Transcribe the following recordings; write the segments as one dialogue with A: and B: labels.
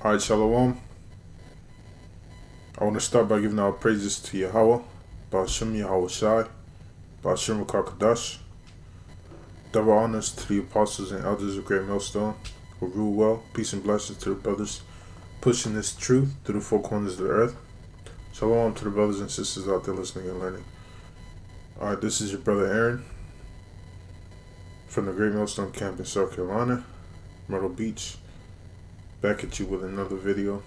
A: Alright, Shalom. I want to start by giving our praises to Yahweh, Ba'ashem Yahweh Shai, Ba'ashem Kakadash. Double honors to the apostles and elders of Great Millstone who rule well. Peace and blessings to the brothers pushing this truth through the four corners of the earth. Shalom to the brothers and sisters out there listening and learning. Alright, this is your brother Aaron from the Great Millstone camp in South Carolina, Myrtle Beach. Back at you with another video.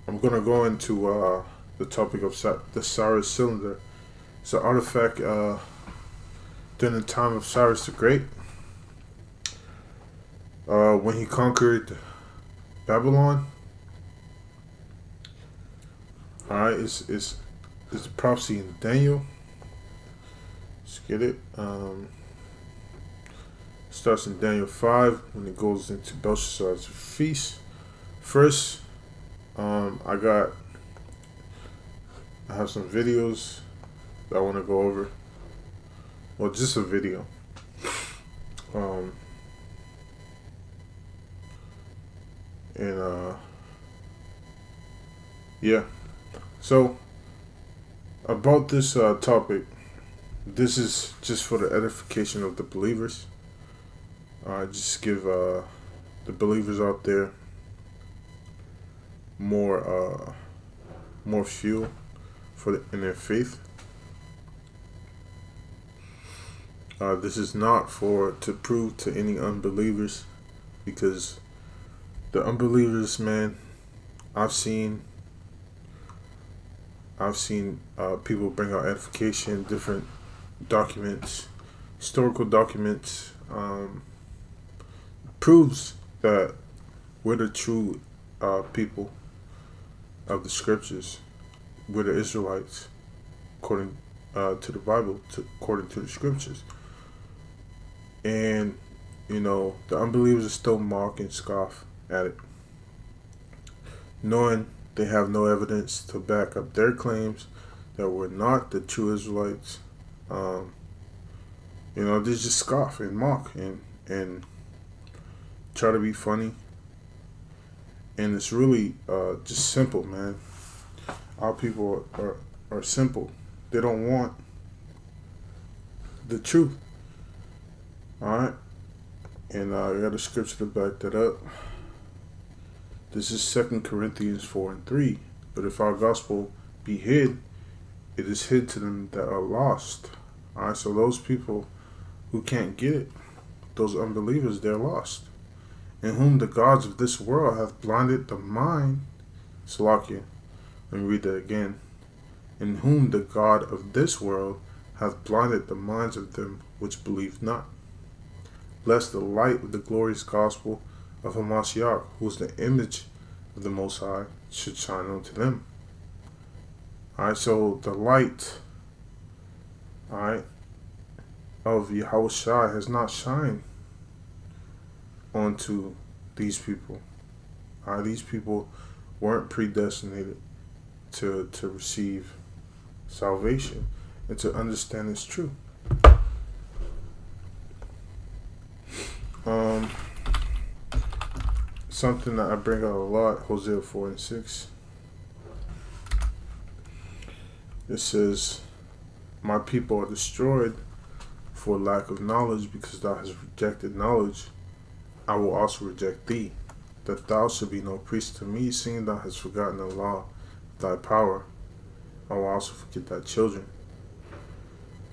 A: I'm going to go into the topic of the Cyrus Cylinder. It's an artifact during the time of Cyrus the Great. When he conquered Babylon. Alright, it's a prophecy in Daniel. Let's get it. Starts in Daniel 5 when it goes into Belshazzar's feast. First, I have some videos that I want to go over. Well, just a video. Yeah. So, about this topic, this is just for the edification of the believers. Just give the believers out there more fuel in their faith. This is not to prove to any unbelievers, because the unbelievers, man, I've seen people bring out edification, different documents, historical documents, proves that we're the true people of the scriptures. We're the Israelites, according to the Bible, according to the scriptures. And, the unbelievers are still mock and scoff at it, knowing they have no evidence to back up their claims that we're not the true Israelites. They just scoff and mock and try to be funny. And it's really just simple, man. Our people are simple. They don't want the truth. Alright? And I got a scripture to back that up. This is 2 Corinthians 4:3. But if our gospel be hid, it is hid to them that are lost. Alright, so those people who can't get it, those unbelievers, they're lost. In whom the gods of this world have blinded the mind. Salakia. Let me read that again. In whom the God of this world hath blinded the minds of them which believe not, lest the light of the glorious gospel of Hamashiach, who is the image of the Most High, should shine unto them. Alright, so the light, alright, of Yahweh Shai has not shined onto these people. These people weren't predestinated to receive salvation and to understand this truth. Something that I bring out a lot, Hosea 4:6. It says, my people are destroyed for lack of knowledge, because thou hast rejected knowledge. I will also reject thee, that thou should be no priest to me, seeing thou hast forgotten the law of thy power. I will also forget thy children.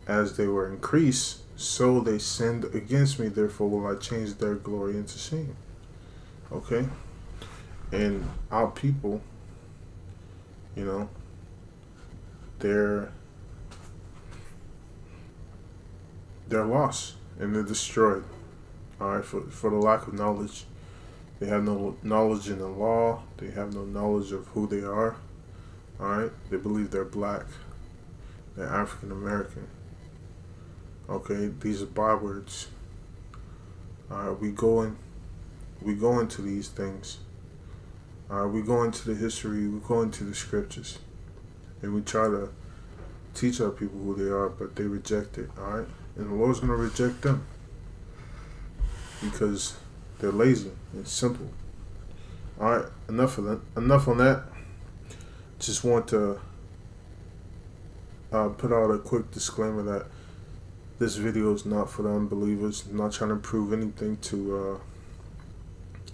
A: As they were increased, so they sinned against me, therefore will I change their glory into shame. Okay? And our people, they're lost and they're destroyed. Alright, for the lack of knowledge. They have no knowledge in the law. They have no knowledge of who they are. Alright, they believe they're black. They're African American. Okay, these are bywords. Alright, we go into these things. We go into the history, we go into the scriptures, and we try to teach our people who they are, but they reject it. Alright, and the Lord's going to reject them because they're lazy. It's simple. All right, enough of that. Enough on that. Just want to put out a quick disclaimer that this video is not for the unbelievers. I'm not trying to prove anything to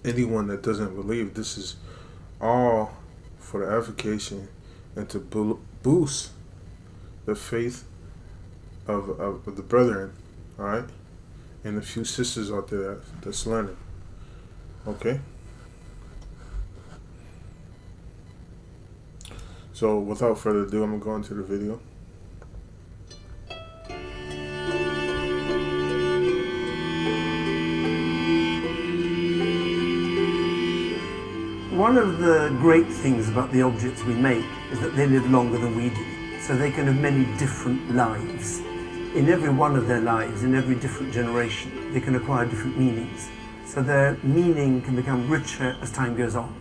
A: anyone that doesn't believe. This is all for the edification and to boost the faith of the brethren, all right, and a few sisters out there that's learning. Okay. So without further ado, I'm gonna go into the video.
B: One of the great things about the objects we make is that they live longer than we do, so they can have many different lives. In every one of their lives, in every different generation, they can acquire different meanings, so their meaning can become richer as time goes on.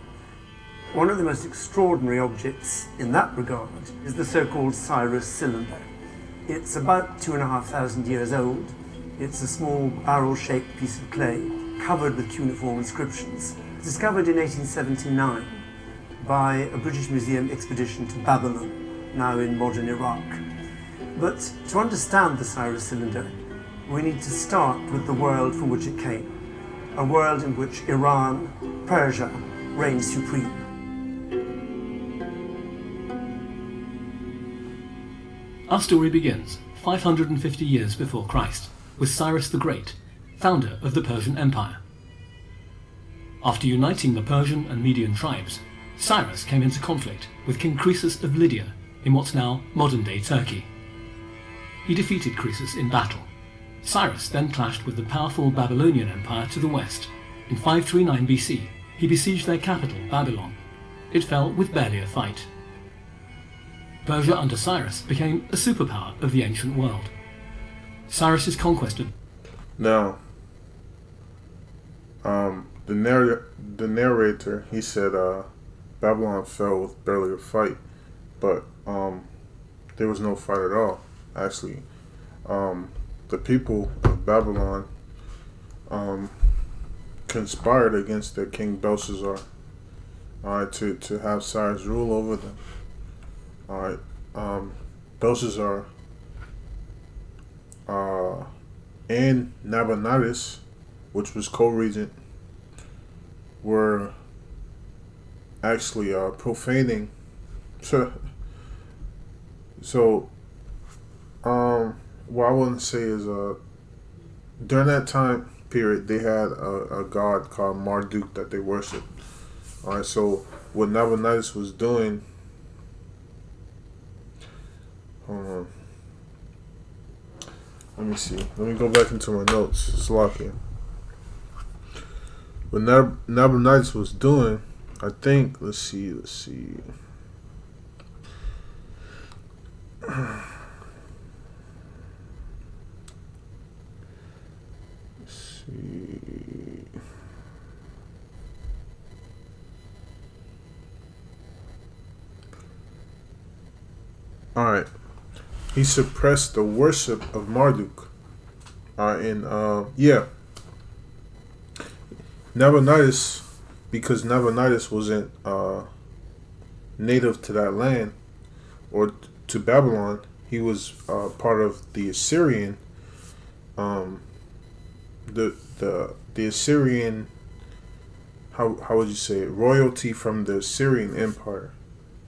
B: One of the most extraordinary objects in that regard is the so-called Cyrus Cylinder. It's about 2,500 years old. It's a small barrel-shaped piece of clay covered with cuneiform inscriptions. Discovered in 1879 by a British Museum expedition to Babylon, now in modern Iraq. But to understand the Cyrus Cylinder, we need to start with the world from which it came, a world in which Iran, Persia, reigned supreme.
C: Our story begins 550 years before Christ, with Cyrus the Great, founder of the Persian Empire. After uniting the Persian and Median tribes, Cyrus came into conflict with King Croesus of Lydia in what's now modern-day Turkey. He defeated Croesus in battle. Cyrus then clashed with the powerful Babylonian Empire to the west. In 539 BC, he besieged their capital, Babylon. It fell with barely a fight. Persia under Cyrus became a superpower of the ancient world. Cyrus's conquest of...
A: Now, the narrator, he said Babylon fell with barely a fight, but there was no fight at all. Actually, the people of Babylon conspired against their king Belshazzar, all right, to have Cyrus rule over them. All right, Belshazzar and Nabonidus, which was co-regent, were actually profaning. So, what I want to say is, during that time period, they had a god called Marduk that they worshiped. All right, so what Nabonidus was doing. Hold on. Let me see. Let me go back into my notes. It's locking. What Nabonidus was doing, I think, let's see. All right. He suppressed the worship of Marduk. Nabonidus, because Nabonidus wasn't native to that land or to Babylon, he was part of the Assyrian, the Assyrian, how would you say it, royalty from the Assyrian Empire.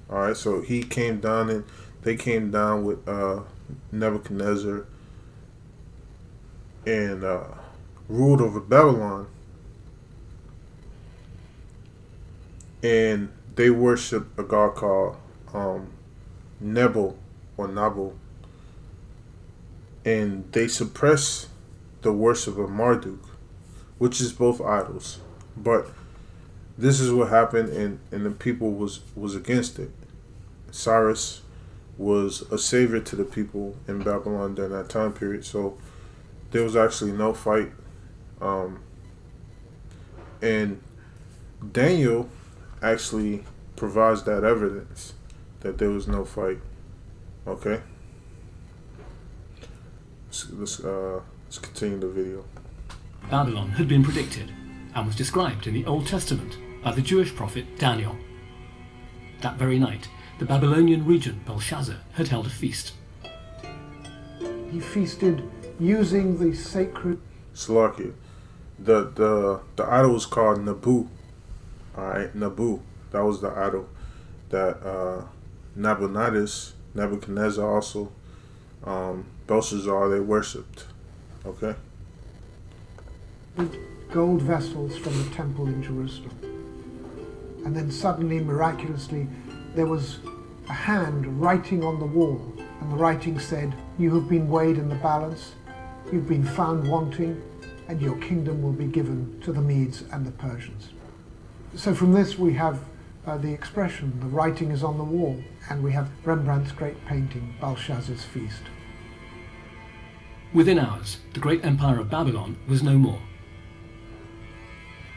A: All right, so he came down and they came down with Nebuchadnezzar and ruled over Babylon. And they worship a god called Nebo or Nabu. And they suppress the worship of Marduk, which is both idols. But this is what happened, and the people was against it. Cyrus was a savior to the people in Babylon during that time period. So there was actually no fight. And Daniel actually provides that evidence that there was no fight. Okay? Let's continue the video.
C: Babylon had been predicted and was described in the Old Testament by the Jewish prophet Daniel. That very night, the Babylonian regent Belshazzar had held a feast.
D: He feasted using the sacred...
A: Slakia. The idol was called Nabu. Alright, Nabu. That was the idol that Nebuchadnezzar also, Belshazzar, they worshipped. Okay?
D: gold vessels from the temple in Jerusalem. And then suddenly, miraculously, there was a hand writing on the wall, and the writing said, "You have been weighed in the balance, you've been found wanting, and your kingdom will be given to the Medes and the Persians." So from this we have the expression, the writing is on the wall, and we have Rembrandt's great painting, Belshazzar's Feast.
C: Within hours, the great empire of Babylon was no more.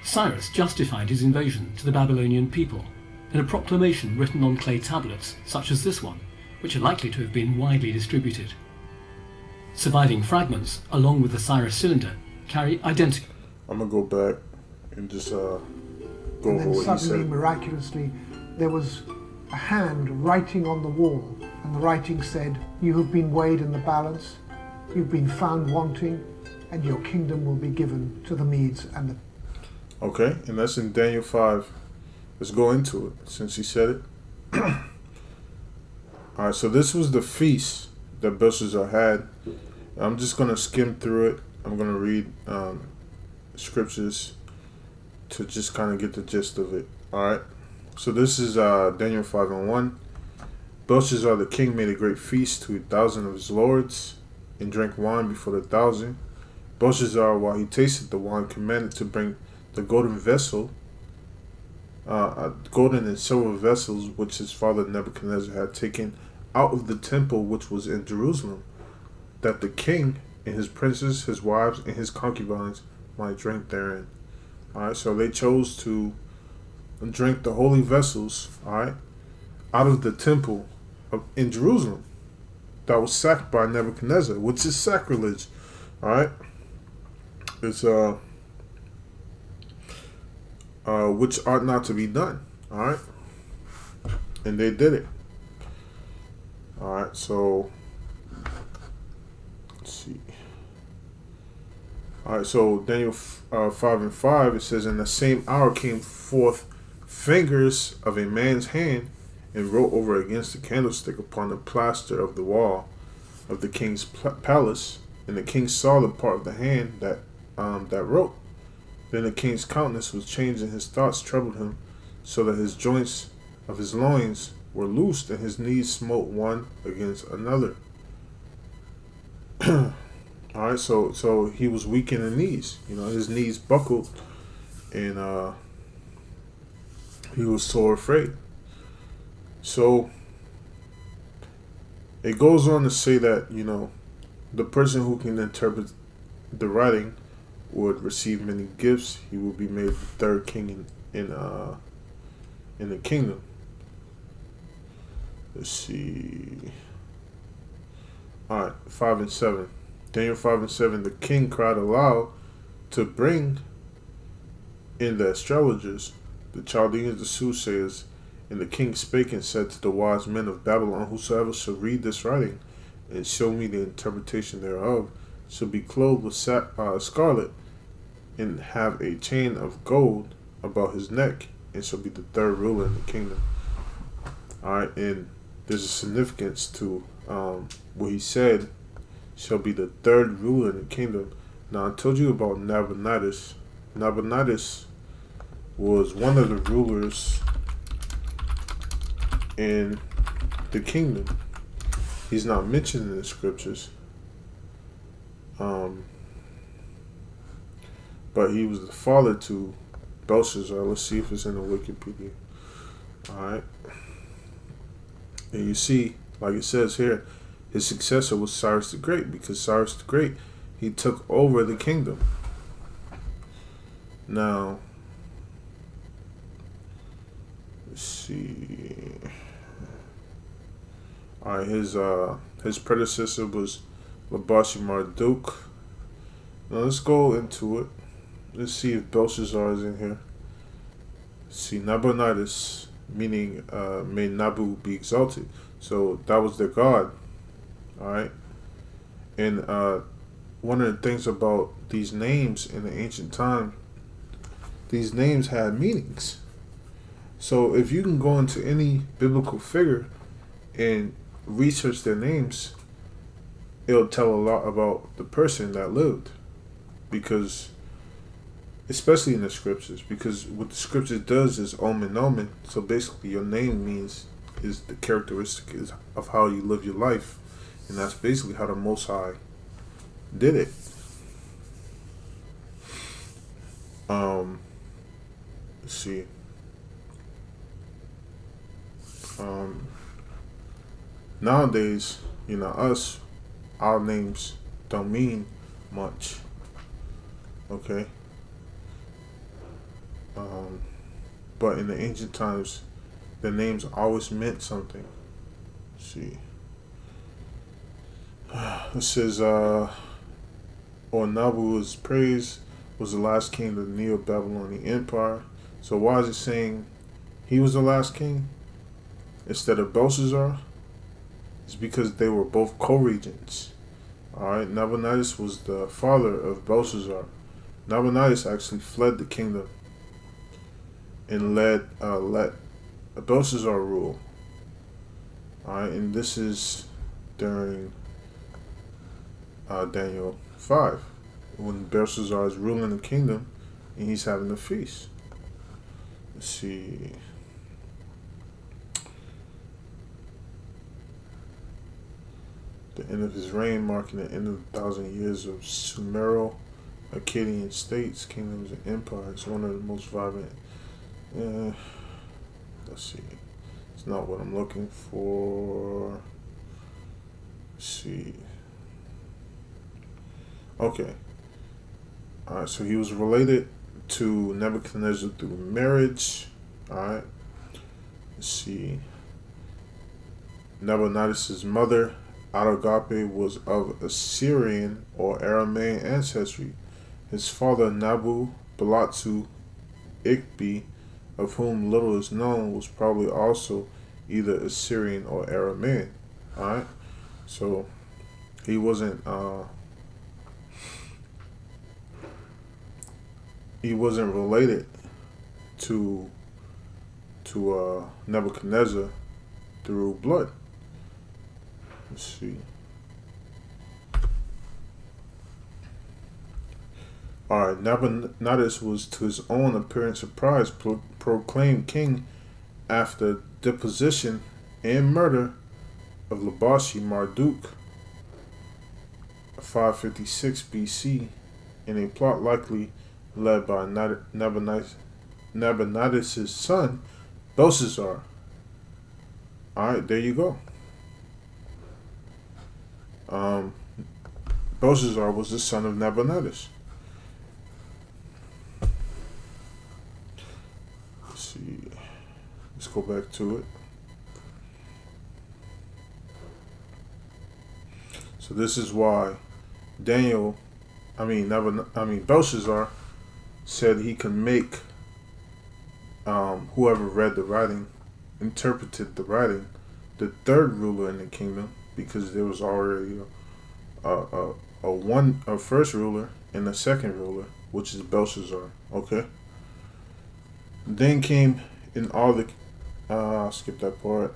C: Cyrus justified his invasion to the Babylonian people in a proclamation written on clay tablets such as this one, which are likely to have been widely distributed. Surviving fragments, along with the Cyrus Cylinder, carry identical...
A: I'm going to go back and just go
D: and
A: over
D: then
A: what he
D: suddenly,
A: said.
D: miraculously, there was a hand writing on the wall, and the writing said, "You have been weighed in the balance, you've been found wanting, and your kingdom will be given to the Medes and the..."
A: Okay, and that's in Daniel 5. Let's go into it, since he said it. Alright, so this was the feast that Belshazzar had. I'm just going to skim through it. I'm going to read scriptures to just kind of get the gist of it. Alright, so this is Daniel 5:1. Belshazzar the king made a great feast to 1,000 of his lords, and drank wine before the 1,000. Belshazzar, while he tasted the wine, commanded to bring the golden vessel, golden and silver vessels which his father Nebuchadnezzar had taken out of the temple which was in Jerusalem, that the king and his princes, his wives, and his concubines might drink therein. Alright, so they chose to drink the holy vessels, alright, out of the temple in Jerusalem that was sacked by Nebuchadnezzar, which is sacrilege. Alright, it's which ought not to be done. Alright, and they did it. Alright, so let's see. Alright, so Daniel 5:5, it says, "In the same hour came forth fingers of a man's hand, and wrote over against the candlestick upon the plaster of the wall of the king's palace. And the king saw the part of the hand that wrote. Then the king's countenance was changed, and his thoughts troubled him, so that his joints of his loins were loosed, and his knees smote one against another." Alright, so he was weak in the knees. You know, his knees buckled, and he was so afraid. So it goes on to say that, you know, the person who can interpret the writing would receive many gifts. He will be made the third king in the kingdom. Let's see. Alright, 5 and 7. Daniel 5 and 7. The king cried aloud to bring in the astrologers, the Chaldeans, the soothsayers. And the king spake and said to the wise men of Babylon, "Whosoever shall read this writing and show me the interpretation thereof shall be clothed with scarlet, and have a chain of gold about his neck, and shall be the third ruler in the kingdom." Alright, and there's a significance to what he said, shall be the third ruler in the kingdom. Now, I told you about Nabonidus. Nabonidus was one of the rulers in the kingdom. He's not mentioned in the scriptures, but he was the father to Belshazzar. Let's see if it's in the Wikipedia. Alright, and you see, like it says here, his successor was Cyrus the Great, because Cyrus the Great, he took over the kingdom. Now, let's see. Alright, his predecessor was Labashi Marduk. Now let's go into it. Let's see if Belshazzar is in here. See, Nabonidus, meaning may Nabu be exalted. So that was their god. All right. And one of the things about these names in the ancient time, these names had meanings. So if you can go into any biblical figure and research their names, it'll tell a lot about the person that lived. Because, especially in the scriptures, because what the scriptures does is omen. So basically your name means, is the characteristic is of how you live your life. And that's basically how the Most High did it. Let's see. Nowadays, us, our names don't mean much. Okay. But in the ancient times, the names always meant something. Let's see. It says, or Nabu was praised, was the last king of the Neo-Babylonian Empire. So why is it saying he was the last king instead of Belshazzar? It's because they were both co-regents. Alright, Nabonidus was the father of Belshazzar. Nabonidus actually fled the kingdom and let Belshazzar rule. Alright, and this is during Daniel 5, when Belshazzar is ruling the kingdom and he's having a feast. Let's see. The end of his reign, marking the end of 1,000 years of Sumero Akkadian states, kingdoms, and empires. One of the most vibrant. Let's see. It's not what I'm looking for. Let's see. Okay. Alright, so he was related to Nebuchadnezzar through marriage. Alright. Let's see. Nabonidus' mother, Adogape, was of Assyrian or Aramaean ancestry. His father, Nabu Balatsu Ikbi, of whom little is known, was probably also either Assyrian or Aramaean. Alright? So he wasn't related to Nebuchadnezzar through blood. Let's see. Alright, Nabonidus was to his own apparent surprise proclaimed king after deposition and murder of Labashi Marduk 556 BC in a plot likely led by Nabonidus' son, Belshazzar. Alright, there you go. Belshazzar was the son of Nabonidus. Let's see. Let's go back to it. So this is why Belshazzar said he could make whoever read the writing, interpreted the writing, the third ruler in the kingdom, because there was already a first ruler and a second ruler, which is Belshazzar. Okay. Then came in all the I'll skip that part.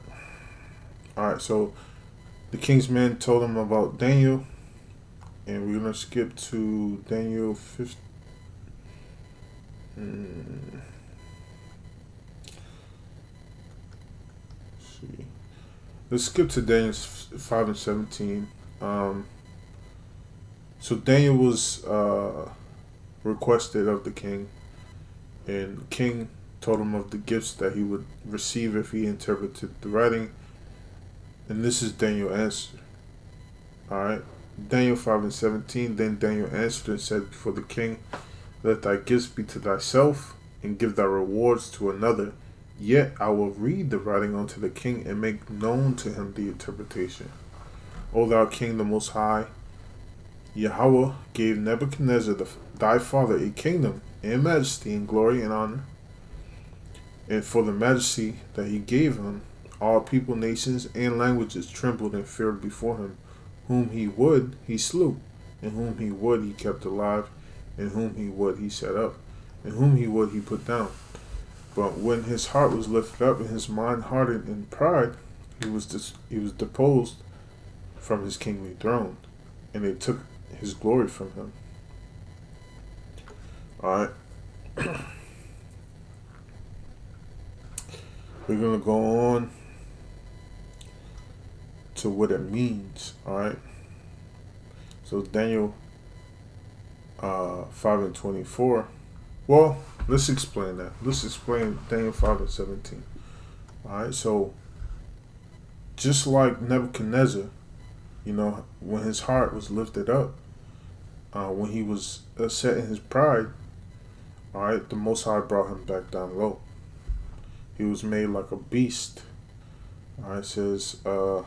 A: Alright, so the king's men told him about Daniel, and we're gonna skip to Daniel 15. See. Let's skip to Daniel 5 and 17. So Daniel was requested of the king, and the king told him of the gifts that he would receive if he interpreted the writing. And this is Daniel answered. Alright. Daniel 5 and 17. Then Daniel answered and said before the king, let thy gifts be to thyself, and give thy rewards to another. Yet I will read the writing unto the king, and make known to him the interpretation. O thou king, the most high, Yahweh gave Nebuchadnezzar thy father a kingdom, and majesty, and glory, and honor. And for the majesty that he gave him, all people, nations, and languages trembled and feared before him. Whom he would, he slew, and whom he would, he kept alive, and whom he would, he set up, and whom he would, he put down. But when his heart was lifted up and his mind hardened in pride, he was deposed from his kingly throne, and they took his glory from him. All right. We're going to go on to what it means. All right. So Daniel 5:24. Well, let's explain that. Let's explain Daniel 5:17. All right. So just like Nebuchadnezzar, when his heart was lifted up, when he was set in his pride, all right, the Most High brought him back down low. He was made like a beast. All right, it says, and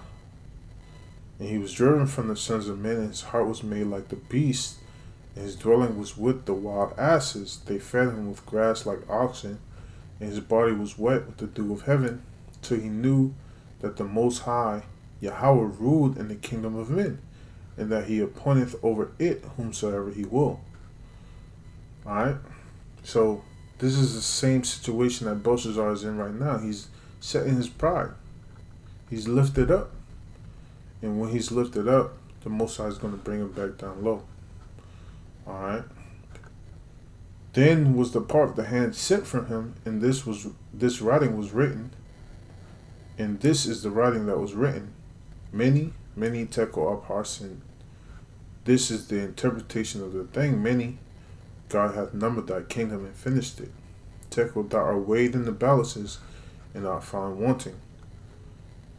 A: he was driven from the sons of men, and his heart was made like the beast, and his dwelling was with the wild asses. They fed him with grass like oxen, and his body was wet with the dew of heaven, till he knew that the Most High, Yahweh, ruled in the kingdom of men, and that he appointeth over it whomsoever he will. Alright? So, this is the same situation that Belshazzar is in right now. He's set in his pride. He's lifted up. And when he's lifted up, the Most High is going to bring him back down low. Alright? Then was the part of the hand sent from him, and this writing was written. And this is the writing that was written. Many, many tekel upharsin. This is the interpretation of the thing. Many, God hath numbered thy kingdom and finished it. Tekel, thou art weighed in the balances, and art found wanting.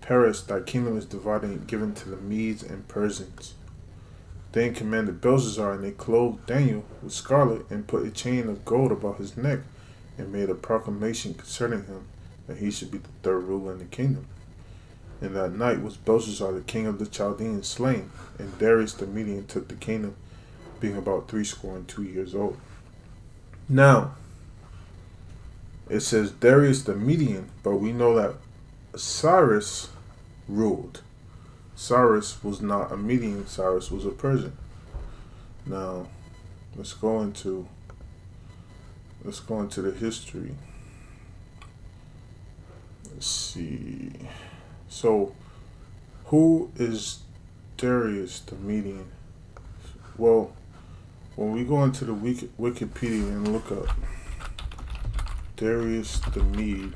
A: Paris, thy kingdom is divided and given to the Medes and Persians. Then commanded Belshazzar, and they clothed Daniel with scarlet, and put a chain of gold about his neck, and made a proclamation concerning him, that he should be the third ruler in the kingdom. And that night was Belshazzar, the king of the Chaldeans, slain, and Darius the Median took the kingdom, being about 62 years old. Now, it says Darius the Median, but we know that Cyrus ruled. Cyrus was not a Median, Cyrus was a Persian. Now, let's go into the history. Let's see. So, who is Darius the Median? Well, when we go into the Wikipedia and look up Darius the Mede,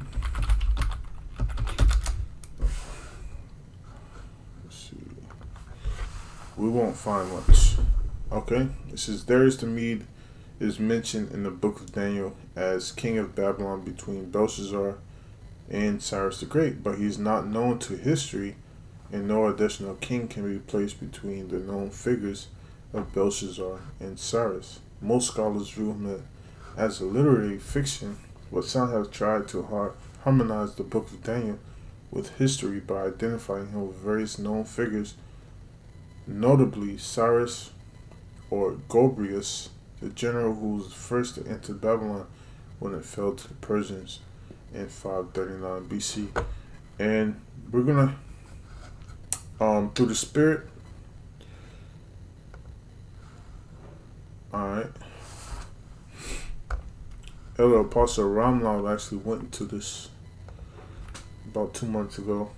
A: let's see, we won't find much. Okay, it says Darius the Mede is mentioned in the book of Daniel as king of Babylon between Belshazzar and Cyrus the Great, but he is not known to history, and no additional king can be placed between the known figures of Belshazzar and Cyrus. Most scholars view him as a literary fiction, but some have tried to harmonize the book of Daniel with history by identifying him with various known figures, notably Cyrus or Gobrius, the general who was first to enter Babylon when it fell to the Persians in 539 BC. And we're gonna through the Spirit. Alright. Elder Apostle Ramlal actually went into this about 2 months ago,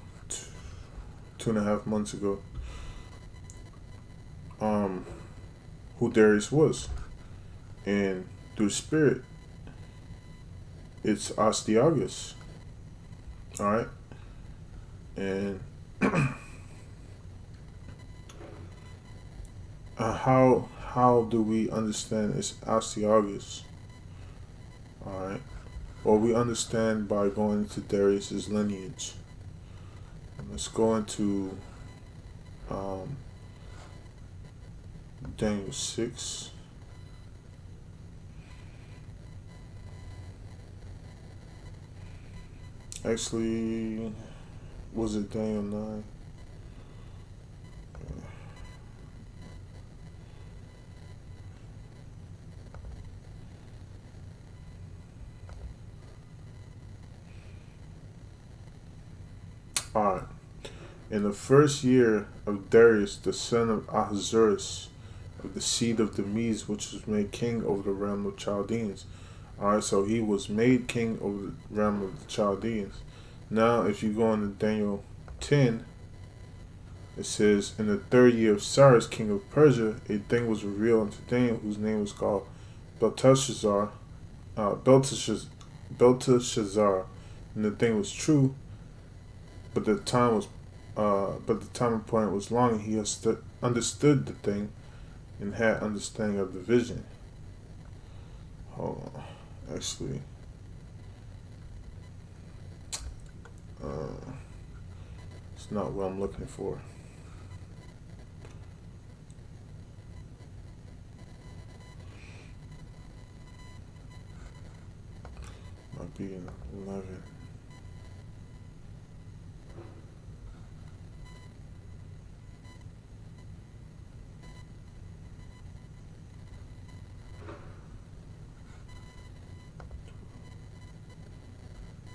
A: 2.5 months ago. Who Darius was. And through the Spirit, it's Astyages. Alright? And how do we understand it's Astyages? Alright? Well, we understand by going into Darius's lineage. Let's go into Daniel 6. Actually, was it Daniel 9? Alright. In the first year of Darius, the son of Ahasuerus, of the seed of the Medes, which was made king over the realm of Chaldeans. Alright, so he was made king over the realm of the Chaldeans. Now, if you go into Daniel 10, it says, in the 3rd year of Cyrus, king of Persia, a thing was revealed unto Daniel, whose name was called Belteshazzar. Belteshazzar, and the thing was true, but the time appointed was long, and he understood the thing, and had understanding of the vision. Hold on, actually, it's not what I'm looking for. Might be in 11.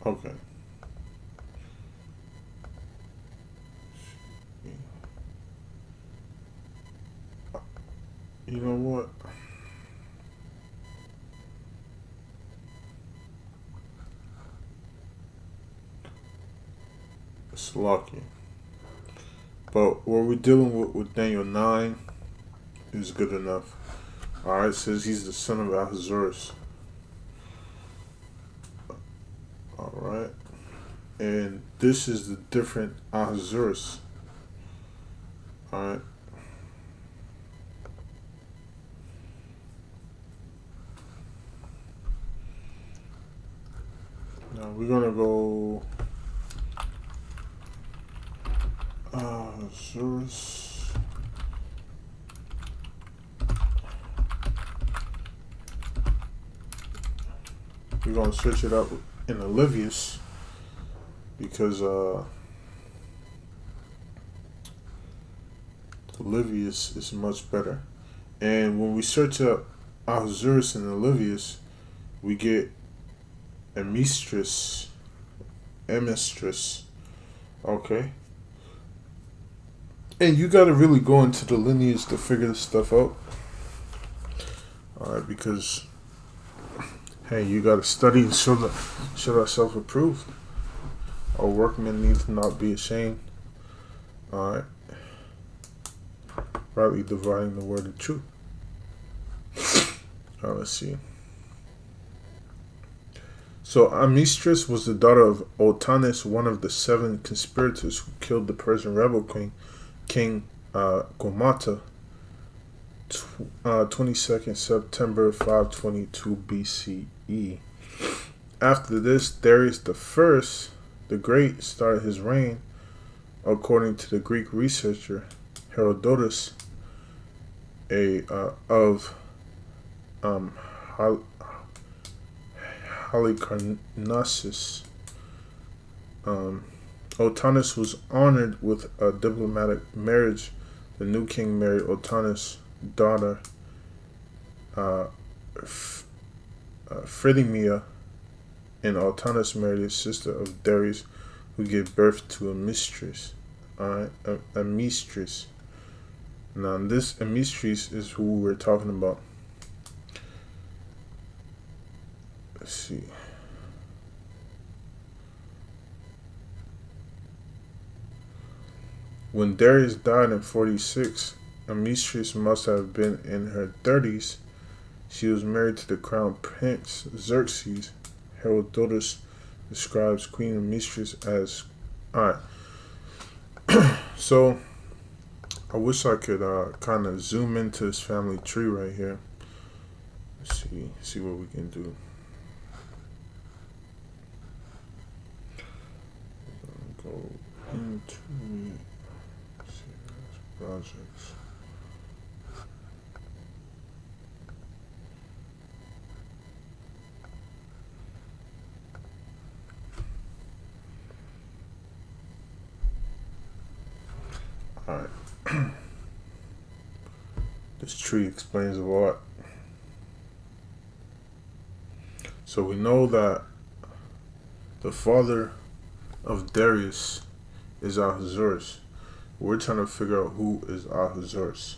A: Okay. You know what? It's lucky. But what we're dealing with Daniel 9 is good enough. Alright, it says he's the son of Ahasuerus. Alright. And this is the different Ahasuerus. Alright. Now we're gonna go Ahasuerus. We're gonna search it up in Olivius because Olivius is much better. And when we search up Ahasuerus and Olivius, we get Emistris. Okay. And you gotta really go into the lineage to figure this stuff out. Alright, because hey, you gotta study and show thyself approved. Our workmen need to not be ashamed. Alright. Rightly dividing the word of truth. Alright, let's see. So Amistris was the daughter of Otanes, one of the 7 conspirators who killed the Persian rebel King Gomata, 22nd September 522 BCE. After this, Darius the Great started his reign, according to the Greek researcher Herodotus, of Halicarnassus. Otanes was honored with a diplomatic marriage. The new king married Otanes' daughter, Phrythemia, and Otanes married his sister of Darius, who gave birth to a mistress. A mistress. Now, this Amistris is who we're talking about. Let's see. When Darius died in 46, Amistris must have been in her 30s. She was married to the crown prince Xerxes. Herodotus describes Queen Amistris as... Alright. So, I wish I could kind of zoom into this family tree right here. Let's see what we can do. Go into projects. Alright. This tree explains a lot. So we know that the father of Darius is Ahasuerus. We're trying to figure out who is Ahasuerus.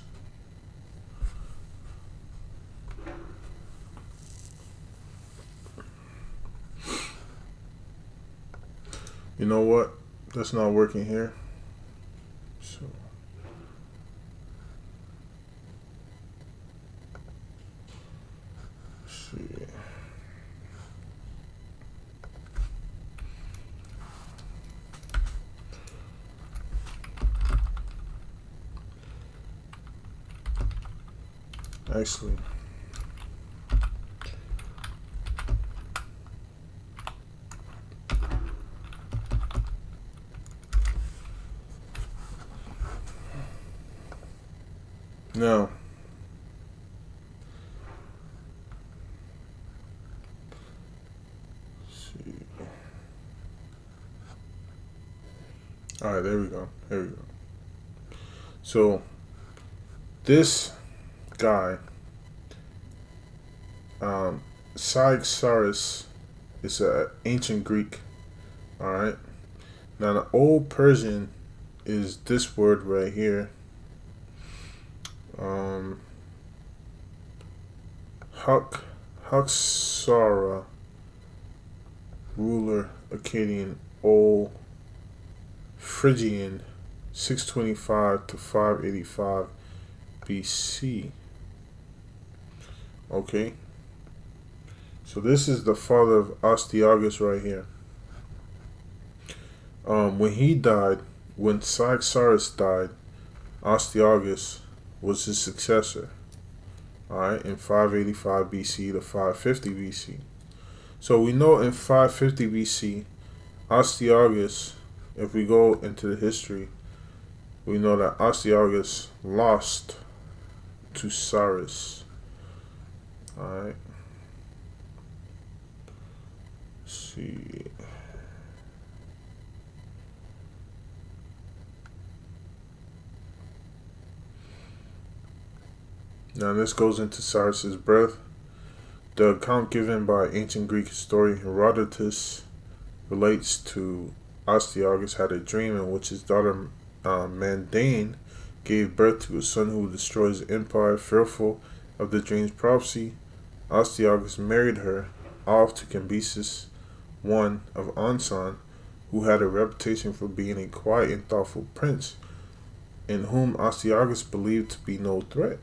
A: You know what? That's not working here. So let's see. Actually, no. Let's see. All right, there we go. There we go. So this guy, Cyrus, is an ancient Greek. All right. Now the old Persian is this word right here. Haksara, ruler, Akkadian, Old Phrygian, 625 to 585 BC. Okay. So this is the father of Astyages right here. When he died, when Cyrus died, Astyages was his successor. Alright, in 585 BC to 550 BC. So we know in 550 BC, Astyages, if we go into the history, we know that Astyages lost to Cyrus. Alright. Let's see. Now this goes into Cyrus's birth. The account given by ancient Greek historian Herodotus relates to Astyages had a dream in which his daughter Mandane gave birth to a son who would destroy his empire. Fearful of the dream's prophecy, Astyages married her off to Cambyses I of Ansan, who had a reputation for being a quiet and thoughtful prince, in whom Astyages believed to be no threat.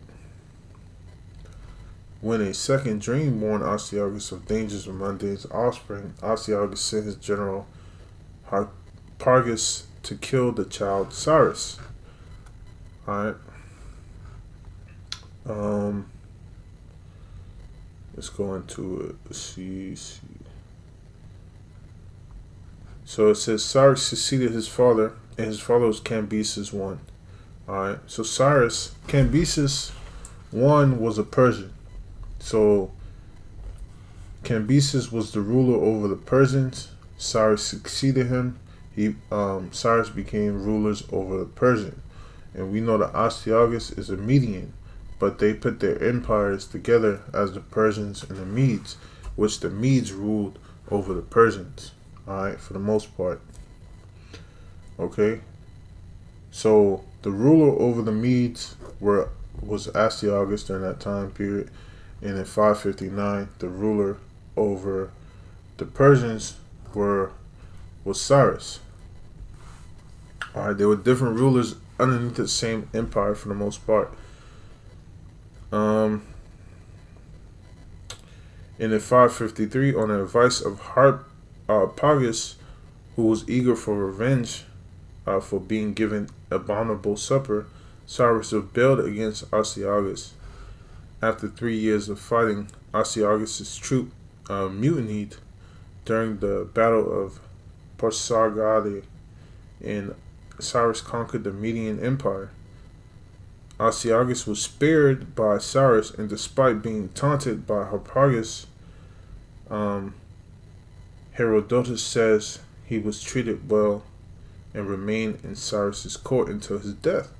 A: When a second dream warned Astyages of dangers of Mandane's offspring, Astyages sent his general Harpagus to kill the child Cyrus. Alright. Let's go into it. Let's see. So it says Cyrus succeeded his father, and his father was Cambyses I. Alright. So Cambyses I was a Persian. So Cambyses was the ruler over the Persians. Cyrus succeeded him. Cyrus became rulers over the Persian. And we know that Astyages is a Median, but they put their empires together as the Persians and the Medes, which the Medes ruled over the Persians. Alright, for the most part. Okay. So the ruler over the Medes was Astyages during that time period. And in 559, the ruler over the Persians was Cyrus. Alright, they were different rulers underneath the same empire for the most part. And in 553, on the advice of Harpagus, who was eager for revenge for being given abominable supper, Cyrus rebelled against Astyages. After 3 years of fighting, Astyages' troop mutinied during the Battle of Pasargadae, and Cyrus conquered the Median Empire. Astyages was spared by Cyrus, and despite being taunted by Harpagus, Herodotus says he was treated well and remained in Cyrus's court until his death,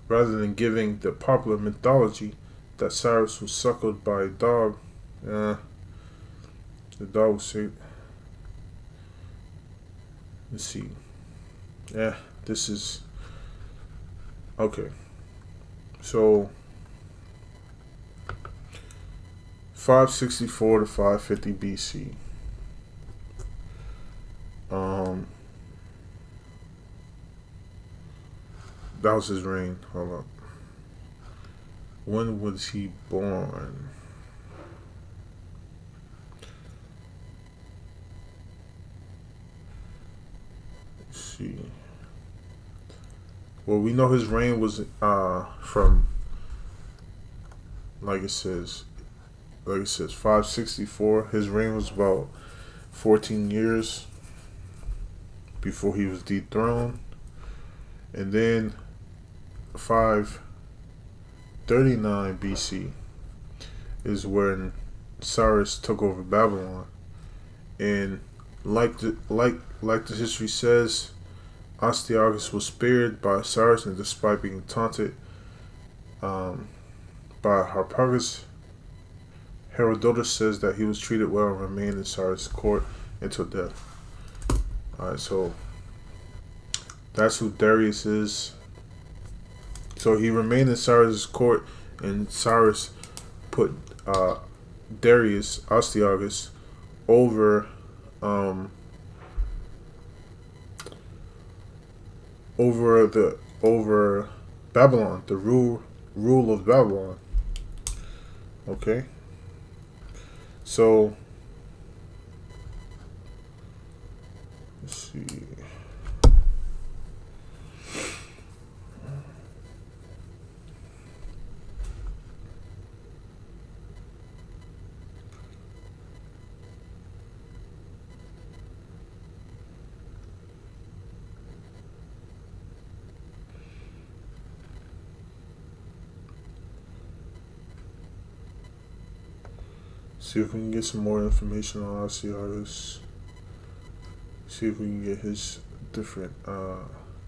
A: rather than giving the popular mythology that Cyrus was suckled by a dog. The dog was sick. Let's see. Yeah, this is okay. So 564 to 550 BC. That was his reign. Hold up. When was he born? Let's see. Well, we know his reign was from, like it says 564. His reign was about 14 years before he was dethroned, and then 539 BC is when Cyrus took over Babylon, and like the history says, Astyages was spared by Cyrus, and despite being taunted by Harpagus, Herodotus says that he was treated well and remained in Cyrus' court until death. Alright, so that's who Darius is. So he remained in Cyrus' court, and Cyrus put Darius, Astyages, over Babylon, the rule of Babylon. Okay. So let's see. See if we can get some more information on Astyages. See if we can get his different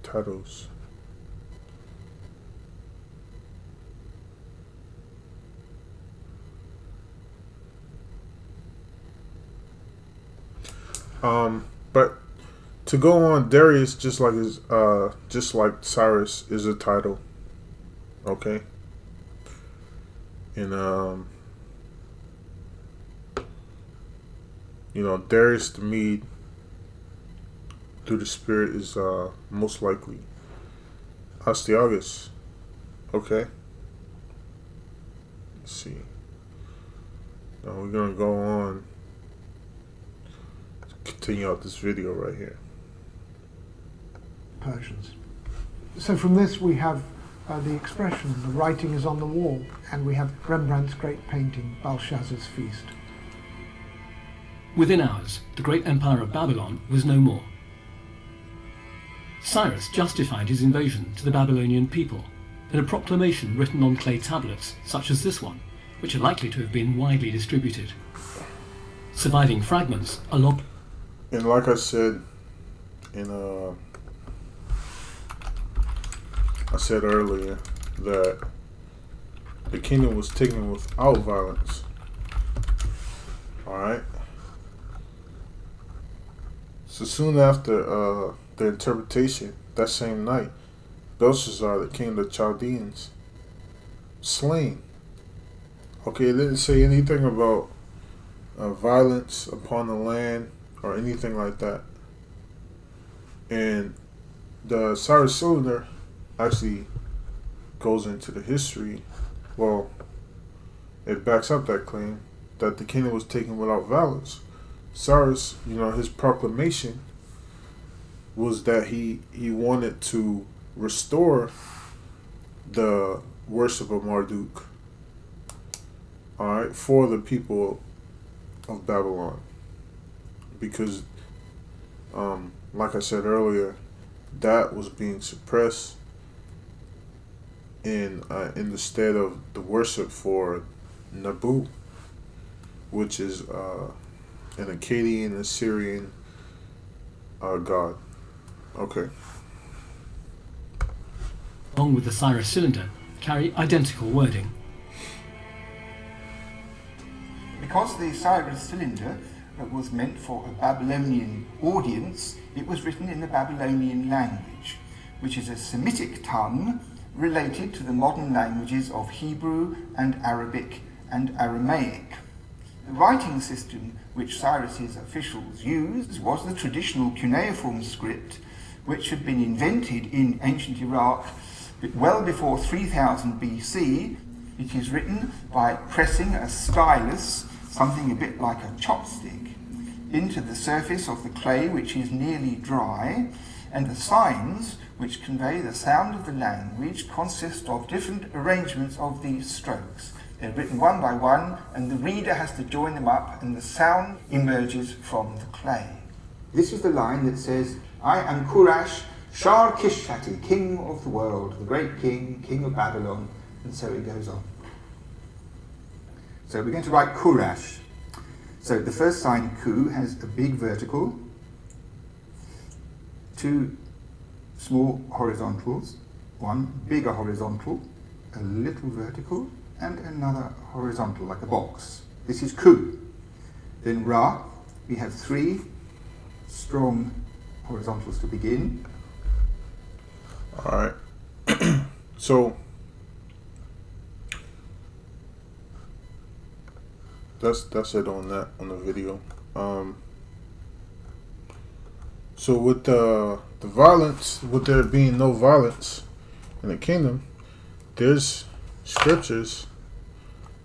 A: titles. But to go on, Darius, just like Cyrus, is a title. Okay. And Darius the Mede, through the Spirit, is most likely Astyages. Okay. Let's see. Now we're gonna go on to continue out this video right here.
D: Persians. So from this we have the expression, the writing is on the wall, and we have Rembrandt's great painting, Belshazzar's Feast.
C: Within hours, the great empire of Babylon was no more. Cyrus justified his invasion to the Babylonian people in a proclamation written on clay tablets, such as this one, which are likely to have been widely distributed. Surviving fragments are logged.
A: And like I said I said earlier that the kingdom was taken without violence. Alright? So soon after the interpretation, that same night, Belshazzar, the king of the Chaldeans, slain. Okay, it didn't say anything about violence upon the land or anything like that. And the Cyrus Cylinder actually goes into the history. Well, it backs up that claim that the kingdom was taken without violence. Cyrus, his proclamation was that he wanted to restore the worship of Marduk, alright, for the people of Babylon. Because, like I said earlier, that was being suppressed in the stead of the worship for Nabu, which is an Akkadian, Assyrian god. Okay.
C: Along with the Cyrus Cylinder, carry identical wording.
E: Because the Cyrus Cylinder that was meant for a Babylonian audience, it was written in the Babylonian language, which is a Semitic tongue related to the modern languages of Hebrew and Arabic and Aramaic. The writing system which Cyrus's officials used was the traditional cuneiform script, which had been invented in ancient Iraq well before 3000 BC. It is written by pressing a stylus, something a bit like a chopstick, into the surface of the clay, which is nearly dry, and the signs which convey the sound of the language consist of different arrangements of these strokes. They're written one by one, and the reader has to join them up, and the sound emerges from the clay. This is the line that says, I am Kurash, Shar Kishshati, king of the world, the great king, king of Babylon, and so it goes on. So we're going to write Kurash. So the first sign, Ku, has a big vertical, two small horizontals, one bigger horizontal, a little vertical, and another horizontal, like a box. This is Ku. Then Ra, we have three strong horizontals to begin.
A: All right. So that's it on the video. So with the violence, with there being no violence in the kingdom, there's scriptures,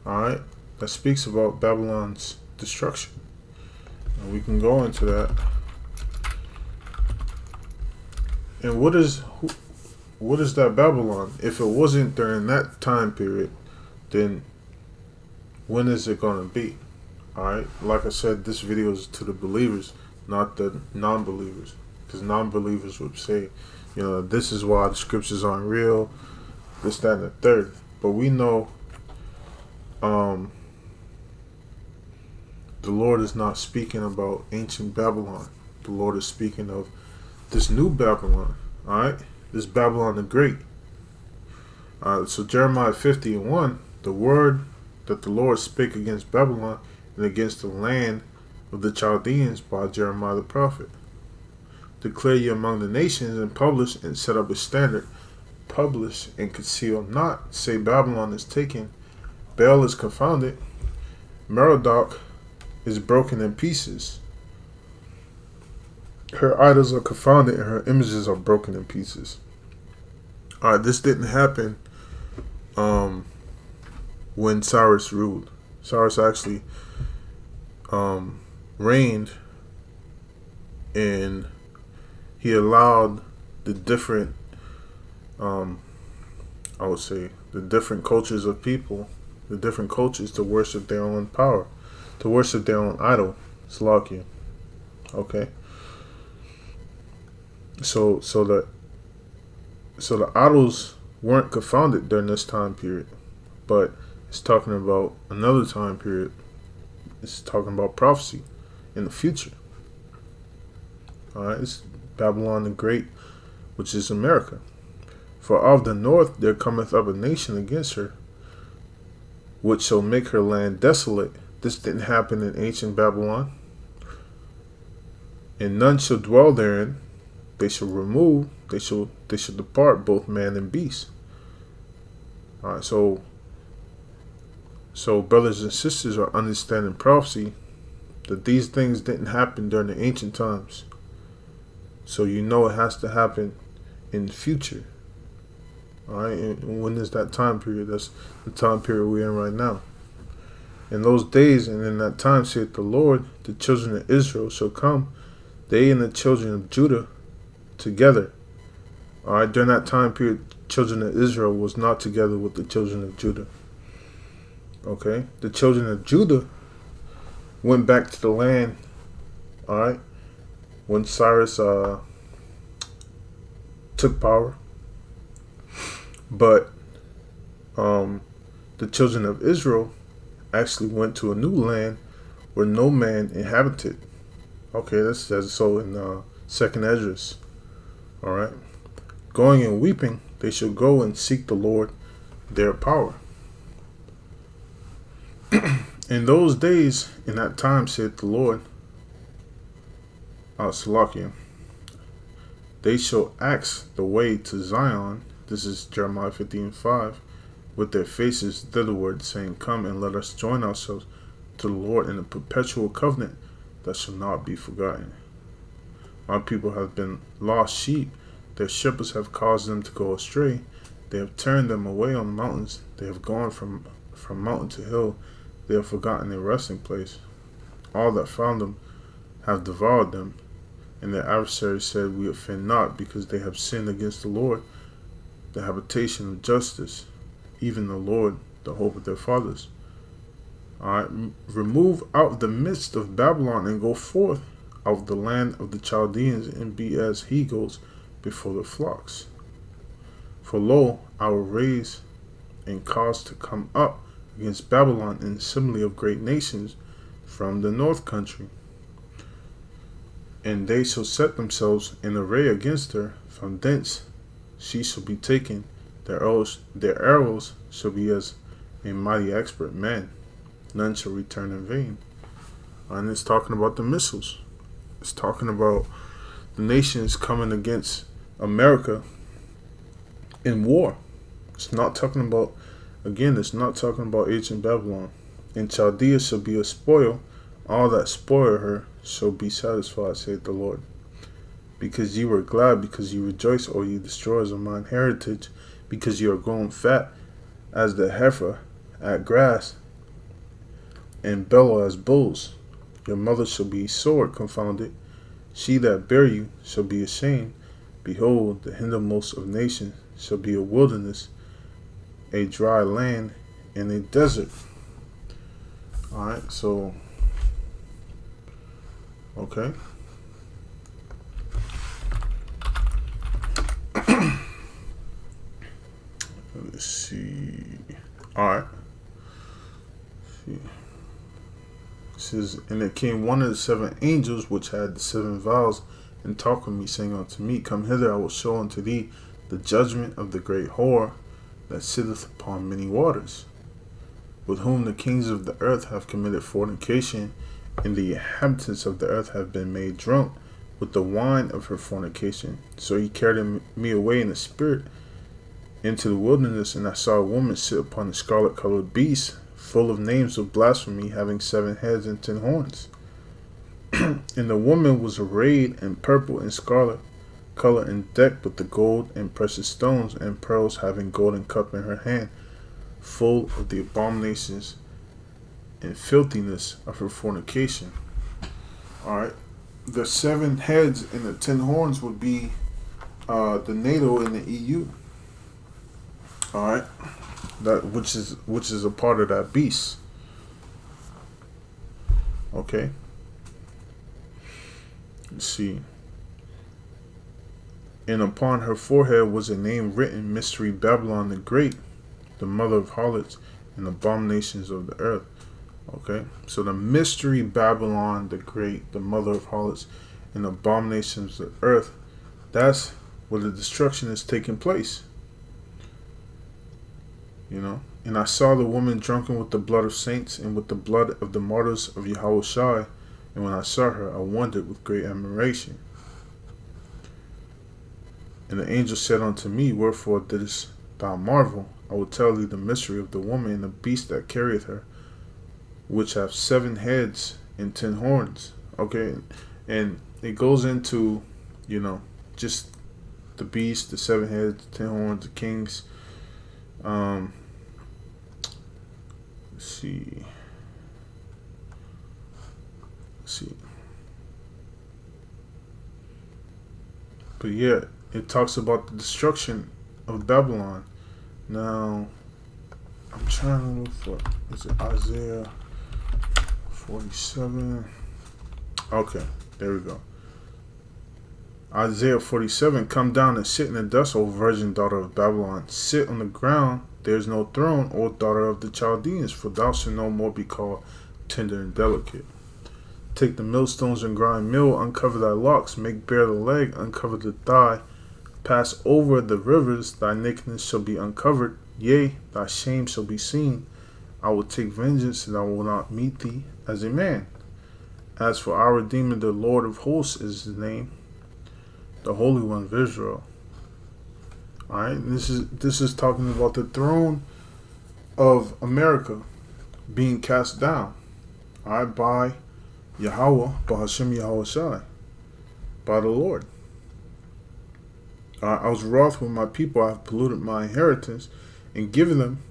A: all right, that speaks about Babylon's destruction, and we can go into that. And what is that Babylon? If it wasn't during that time period, then when is it going to be? All right, like I said, this video is to the believers, not the non-believers, because non-believers would say, you know, this is why the scriptures aren't real, this, that, and the third. But we know the Lord is not speaking about ancient Babylon. The Lord is speaking of this new Babylon, all right? This Babylon the Great. So Jeremiah 50:1, the word that the Lord spake against Babylon and against the land of the Chaldeans by Jeremiah the prophet. Declare ye among the nations, and publish and set up a standard. Publish and conceal not. Say Babylon is taken, Baal is confounded, Merodach is broken in pieces. Her idols are confounded, and her images are broken in pieces. Alright, this didn't happen when Cyrus ruled. Cyrus actually reigned, and he allowed the different I would say the different cultures of people, the different cultures, to worship their own power, to worship their own idol, Slakia. Okay. So the idols weren't confounded during this time period, but it's talking about another time period. It's talking about prophecy in the future. All right, it's Babylon the Great, which is America. For of the north there cometh up a nation against her, which shall make her land desolate. This didn't happen in ancient Babylon. And none shall dwell therein. They shall remove, they shall depart, both man and beast. Alright, so brothers and sisters are understanding prophecy, that these things didn't happen during the ancient times. So you know it has to happen in the future. Alright, and when is that time period? That's the time period we're in right now. In those days and in that time, saith the Lord, the children of Israel shall come, they and the children of Judah together. Alright, during that time period, children of Israel was not together with the children of Judah. Okay, the children of Judah went back to the land, alright, when Cyrus took power. But the children of Israel actually went to a new land where no man inhabited. Okay, that says so in Second Esdras. Alright. Going and weeping, they shall go and seek the Lord their power. In those days, in that time, said the Lord, Salakia. They shall ask the way to Zion. This is Jeremiah 15:5. With their faces thitherward, saying, Come and let us join ourselves to the Lord in a perpetual covenant that shall not be forgotten. My people have been lost sheep. Their shepherds have caused them to go astray. They have turned them away on the mountains. They have gone from mountain to hill. They have forgotten their resting place. All that found them have devoured them. And their adversaries said, We offend not, because they have sinned against the Lord, the habitation of justice, even the Lord, the hope of their fathers. Alright, remove out of the midst of Babylon and go forth out of the land of the Chaldeans and be as he-goats before the flocks. For lo, I will raise and cause to come up against Babylon an assembly of great nations from the north country. And they shall set themselves in array against her. From thence she shall be taken. Their arrows shall be as a mighty expert man. None shall return in vain. And it's talking about the missiles. It's talking about the nations coming against America in war. It's not talking about, again, it's not talking about ancient Babylon. And Chaldea shall be a spoil. All that spoil her shall be satisfied, saith the Lord. Because ye were glad, because ye rejoice, O ye destroyers of mine heritage, because ye are grown fat as the heifer at grass, and bellow as bulls. Your mother shall be sore confounded. She that bare you shall be ashamed. Behold, the hindermost of nations shall be a wilderness, a dry land, and a desert. Alright, so, okay. Let's see. Alright. It says, And there came one of the 7 angels which had the 7 vials, and talked with me, saying unto me, Come hither, I will show unto thee the judgment of the great whore that sitteth upon many waters, with whom the kings of the earth have committed fornication, and the inhabitants of the earth have been made drunk with the wine of her fornication. So he carried me away in the spirit into the wilderness, and I saw a woman sit upon a scarlet-colored beast, full of names of blasphemy, having 7 heads and 10 horns. And the woman was arrayed in purple and scarlet color, and decked with the gold and precious stones and pearls, having golden cup in her hand, full of the abominations and filthiness of her fornication. Alright. The 7 heads and the 10 horns would be the NATO and the EU. Alright. That which is a part of that beast. Okay. Let's see. And upon her forehead was a name written, Mystery Babylon the Great, the mother of harlots and abominations of the earth. Okay, so the Mystery Babylon the Great, the mother of harlots and abominations of the earth, that's where the destruction is taking place. You know, and I saw the woman drunken with the blood of saints and with the blood of the martyrs of Yahushua. And when I saw her, I wondered with great admiration. And the angel said unto me, Wherefore didst thou marvel? I will tell thee the mystery of the woman and the beast that carrieth her, which have 7 heads and 10 horns. Okay, and it goes into, you know, just the beast, the 7 heads, 10 horns, the kings. Let's see. But yeah, it talks about the destruction of Babylon. Now, I'm trying to look for, is it Isaiah 47? Okay, there we go. Isaiah 47, Come down and sit in the dust, O virgin daughter of Babylon. Sit on the ground, there is no throne, O daughter of the Chaldeans, for thou shalt no more be called tender and delicate. Take the millstones and grind meal, uncover thy locks, make bare the leg, uncover the thigh. Pass over the rivers, thy nakedness shall be uncovered, yea, thy shame shall be seen. I will take vengeance, and I will not meet thee as a man. As for our Redeemer, the Lord of hosts is his name, the Holy One of Israel. Alright, this is talking about the throne of America being cast down. Alright, by Yahweh, by Hashem Yahweh Shai, by the Lord. I was wroth with my people, I have polluted my inheritance, and given them.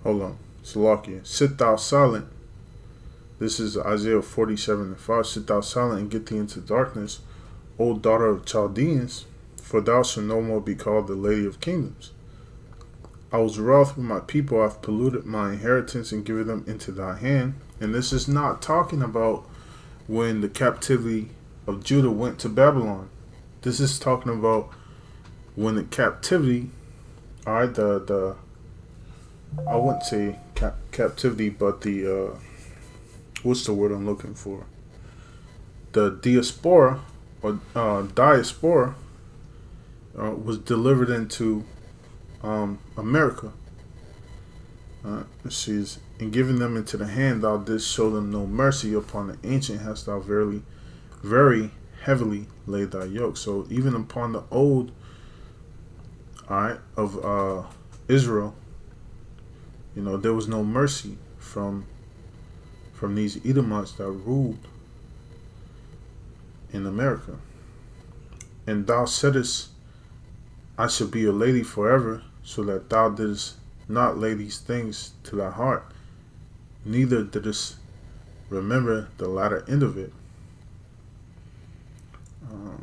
A: Hold on, Salakia. Sit thou silent. This is Isaiah 47:5. Sit thou silent and get thee into darkness, O daughter of Chaldeans, for thou shalt no more be called the Lady of Kingdoms. I was wroth with my people, I have polluted my inheritance and given them into thy hand. And this is not talking about when the captivity of Judah went to Babylon. This is talking about when the captivity, alright, the I wouldn't say captivity, but the what's the word I'm looking for? The diaspora or diaspora was delivered into America. It says, and giving them into the hand, thou didst show them no mercy. Upon the ancient hast thou very, very heavily laid thy yoke. So even upon the old, alright, of Israel, you know, there was no mercy from these Edomites that ruled in America. And thou saidest, I shall be a lady forever, so that thou didst not lay these things to thy heart, neither didst remember the latter end of it.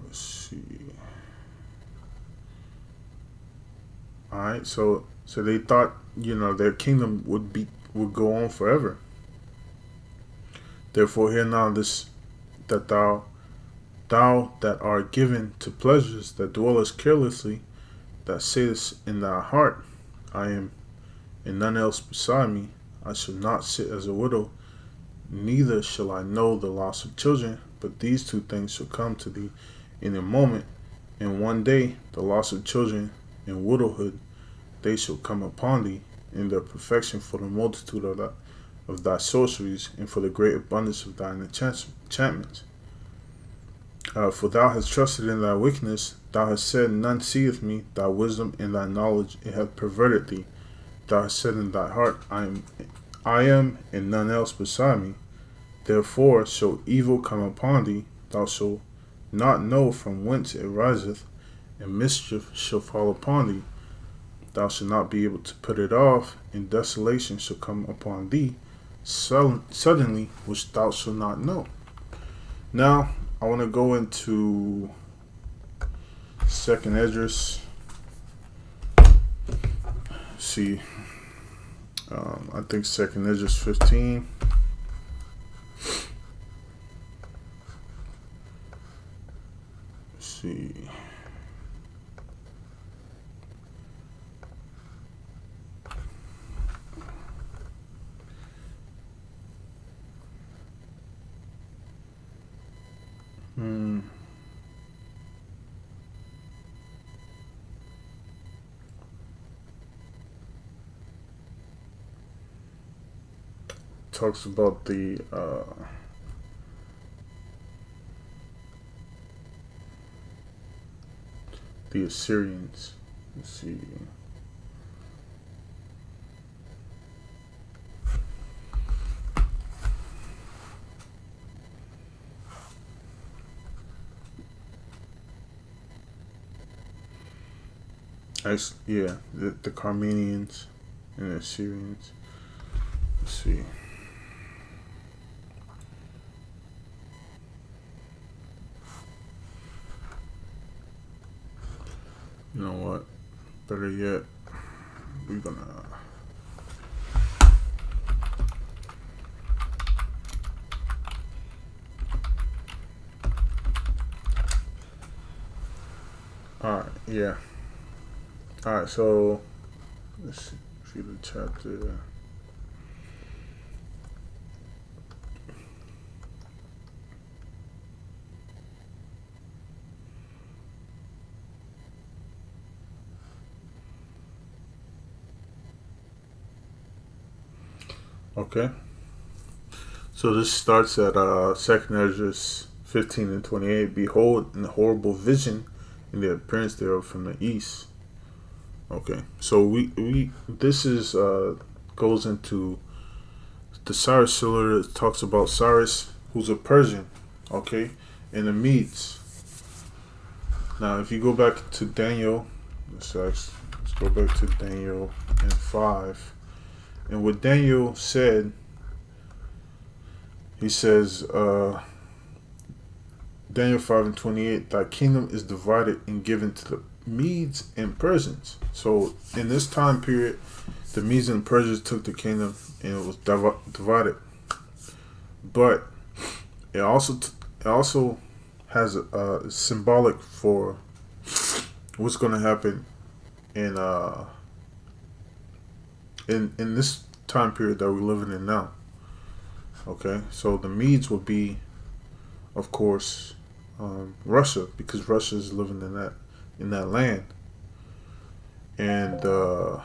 A: Let's see. Alright, so they thought, you know, their kingdom would go on forever. Therefore hear now this, that thou that art given to pleasures, that dwellest carelessly, that sayest in thy heart, I am and none else beside me, I shall not sit as a widow, neither shall I know the loss of children, but these two things shall come to thee in a moment, and one day the loss of children and widowhood, they shall come upon thee in their perfection, for the multitude of thy sorceries, and for the great abundance of thine enchantments. For thou hast trusted in thy wickedness, thou hast said, none seeth me, thy wisdom and thy knowledge, it hath perverted thee. Thou hast said in thy heart, I am, and none else beside me. Therefore shall evil come upon thee, thou shalt not know from whence it riseth, and mischief shall fall upon thee. Thou shalt not be able to put it off, and desolation shall come upon thee suddenly, which thou shalt not know. Now, I want to go into 2nd Esdras. See, I think 2nd Esdras 15. Let's see. Talks about the Assyrians. Let's see. Yeah, the Carmenians and the Assyrians. Let's see. You know what? Better yet, we're gonna alright, yeah. Alright, so let's see the chapter. Okay. So this starts at 2nd Esdras 15 and 28. Behold, in a horrible vision, in the appearance thereof from the east. Okay, so we this is goes into the Cyrus Cylinder. Talks about Cyrus, who's a Persian, okay, and the Medes. Now, if you go back to Daniel, let's go back to Daniel in 5, and what Daniel said, he says, Daniel 5 and 28, thy kingdom is divided and given to the Medes and Persians. So in this time period, the Medes and Persians took the kingdom and it was divided. But it also has a symbolic for what's going to happen in this time period that we're living in now. Okay, so the Medes would be, of course, Russia, because Russia is living in that land, and the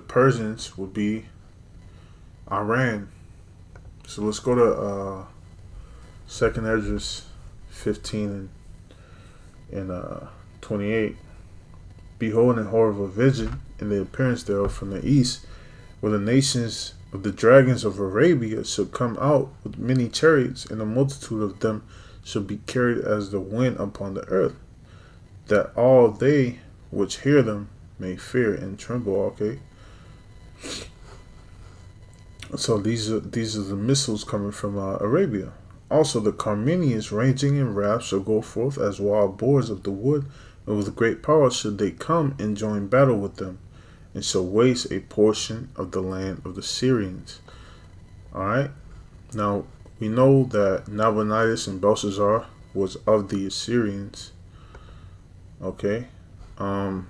A: Persians would be Iran. So let's go to 2nd Esdras 15 and 28. Behold, in horrible vision, in the appearance thereof from the east, where the nations of the dragons of Arabia shall come out with many chariots, and a multitude of them shall be carried as the wind upon the earth, that all they which hear them may fear and tremble. Okay, so these are the missiles coming from Arabia. Also the Carmenians ranging in wrath shall go forth as wild boars of the wood, and with great power should they come and join battle with them, and shall waste a portion of the land of the Syrians. Alright, now we know that Nabonidus and Belshazzar was of the Assyrians. Okay, let's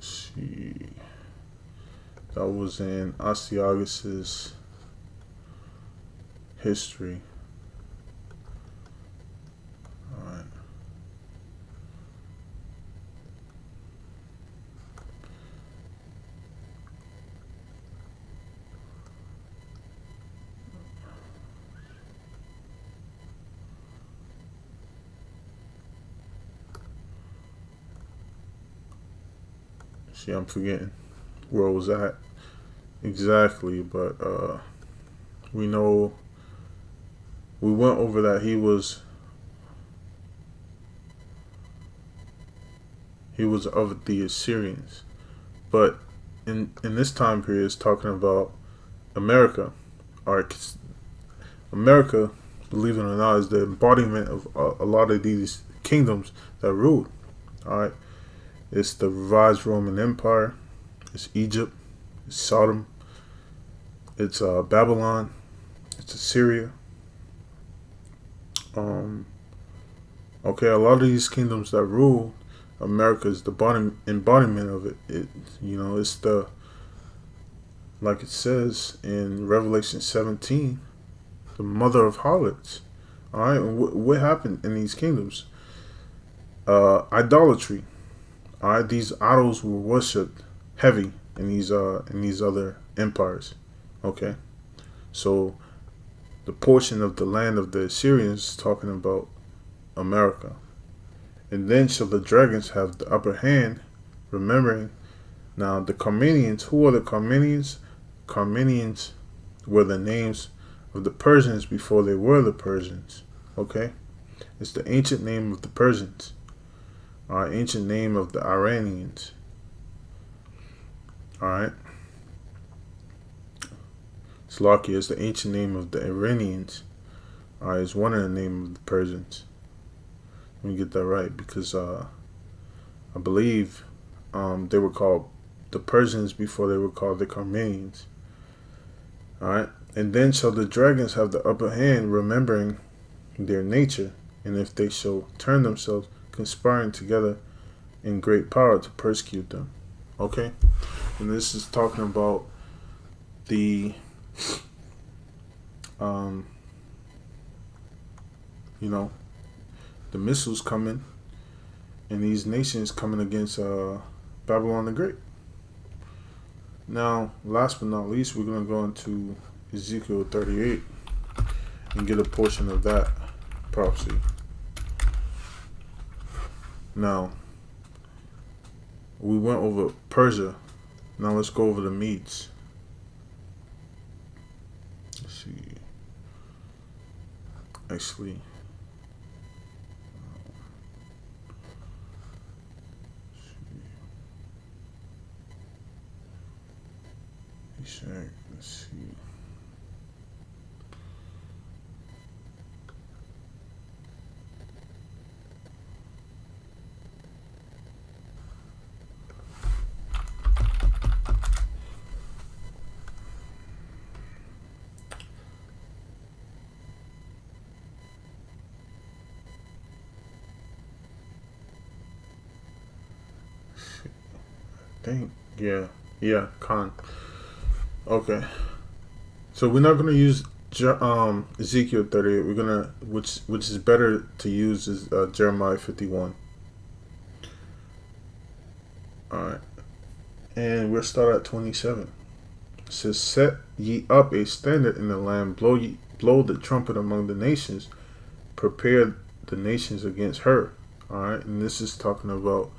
A: see, that was in Astyages' history. Alright. See, I'm forgetting where it was at exactly, but we know, we went over that he was of the Assyrians, but in this time period, it's talking about America. America, believe it or not, is the embodiment of a lot of these kingdoms that ruled. All right, it's the revised Roman Empire, it's Egypt, it's Sodom, it's Babylon, it's Assyria. Okay, a lot of these kingdoms that rule, America is the embodiment of it. It's the, like it says in Revelation 17, the mother of harlots. All right, and what happened in these kingdoms? Idolatry. All right, these idols were worshipped heavy in these other empires. Okay, so the portion of the land of the Assyrians is talking about America. And then shall the dragons have the upper hand, remembering now the Carmenians. Who are the Carmenians? Carmenians were the names of the Persians before they were the Persians. Okay, it's the ancient name of the Persians, our ancient name of the Iranians. All right, Slovakia is the ancient name of the Iranians. All right, it's one of the names of the Persians. Let me get that right, because I believe they were called the Persians before they were called the Carmenians. All right, and then shall the dragons have the upper hand, remembering their nature, and if they shall turn themselves, conspiring together in great power to persecute them. Okay, and this is talking about the the missiles coming, and these nations coming against Babylon the Great. Now, last but not least, we're going to go into Ezekiel 38 and get a portion of that prophecy. Now, we went over Persia. Now let's go over the Medes. Let's see. Actually, let's see. Yeah, Khan. Okay, so we're not gonna use Ezekiel 38. We're gonna which is better to use is Jeremiah 51. All right, and we'll start at 27. It says, "Set ye up a standard in the land, blow the trumpet among the nations, prepare the nations against her." All right, and this is talking about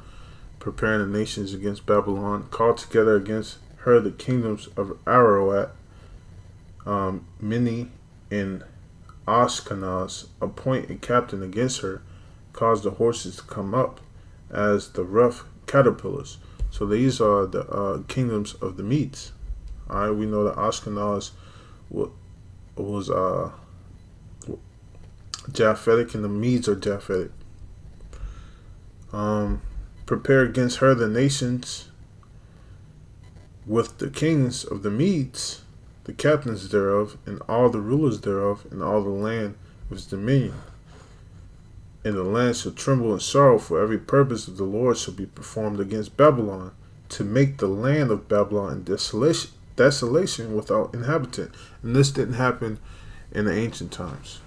A: preparing the nations against Babylon. Call together against her the kingdoms of Ararat, Mini, and Ashkenaz. Appoint a captain against her. Cause the horses to come up as the rough caterpillars. So these are the kingdoms of the Medes. All right, we know that Ashkenaz was Japhetic, and the Medes are Japhetic. Prepare against her the nations with the kings of the Medes, the captains thereof, and all the rulers thereof, and all the land of his dominion. And the land shall tremble in sorrow, for every purpose of the Lord shall be performed against Babylon, to make the land of Babylon in desolation without inhabitant. And this didn't happen in the ancient times.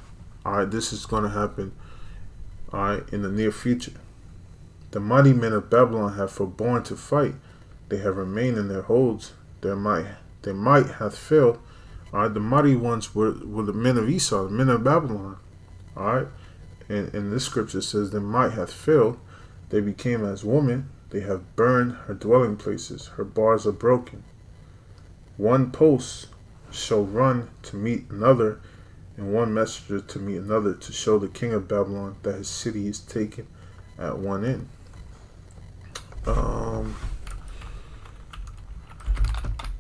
A: All right, this is going to happen, all right, in the near future. The mighty men of Babylon have forborne to fight. They have remained in their holds. Their might hath failed. All right, the mighty ones were the men of Esau, the men of Babylon. All right, and this scripture says their might hath failed. They became as women. They have burned her dwelling places. Her bars are broken. One post shall run to meet another, and one messenger to meet another, to show the king of Babylon that his city is taken at one end.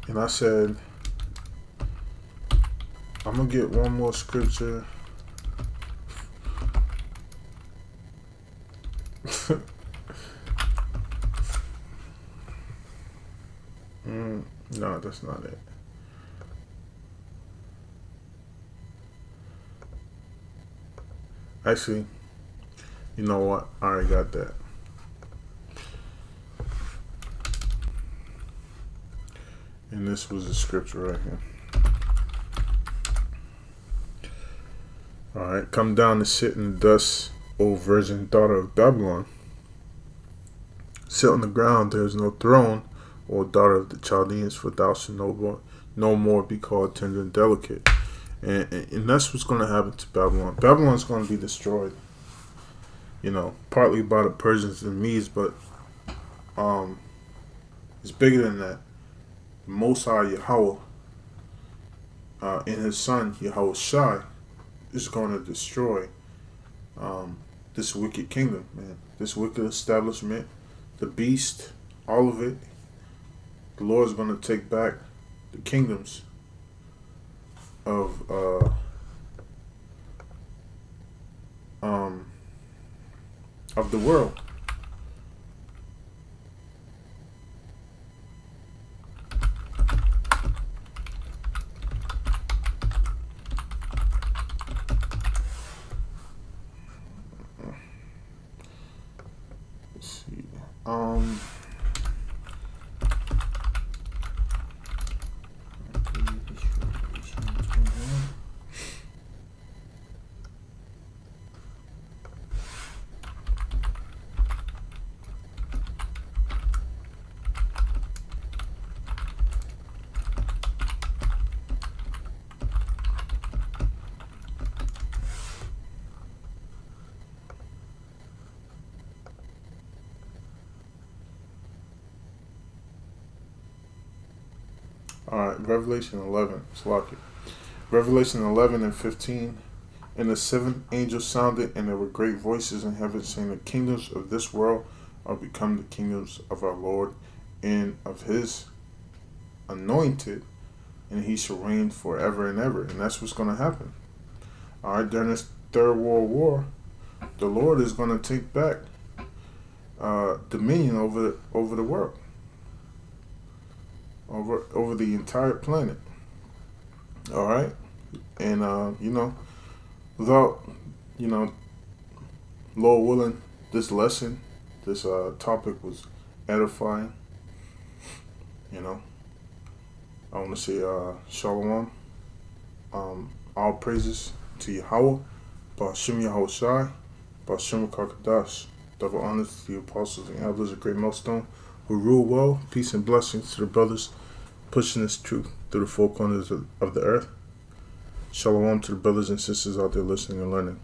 A: And I said, I'm going to get one more scripture. No, that's not it. Actually, you know what? I already got that. And this was the scripture right here. Alright, come down and sit in the dust, O virgin daughter of Babylon. Sit on the ground, there is no throne, O daughter of the Chaldeans, for thou shalt no more be called tender and delicate. And that's what's going to happen to Babylon. Babylon's going to be destroyed, partly by the Persians and Medes, but it's bigger than that. Most High Yahweh and his son Yahweh Shai is going to destroy this wicked kingdom, man. This wicked establishment, the beast, all of it. The Lord is going to take back the kingdoms of the world. Let's see. Alright, Revelation 11. It's lucky. Revelation 11 and 15. And the seventh angel sounded, and there were great voices in heaven saying, the kingdoms of this world are become the kingdoms of our Lord and of his anointed, and he shall reign forever and ever. And that's what's going to happen. Alright, during this Third World War, the Lord is going to take back dominion over the world, over the entire planet. All right, and without Lord willing, this lesson, this topic was edifying. I want to say shalom. All praises to Yahweh, Ba'ashem Yahweh Shai, Ba'ashem Kakadash. Double honors to the apostles and elders of Great Millstone who rule well. Peace and blessings to the brothers pushing this truth through the four corners of the earth. Shalom to the brothers and sisters out there listening and learning.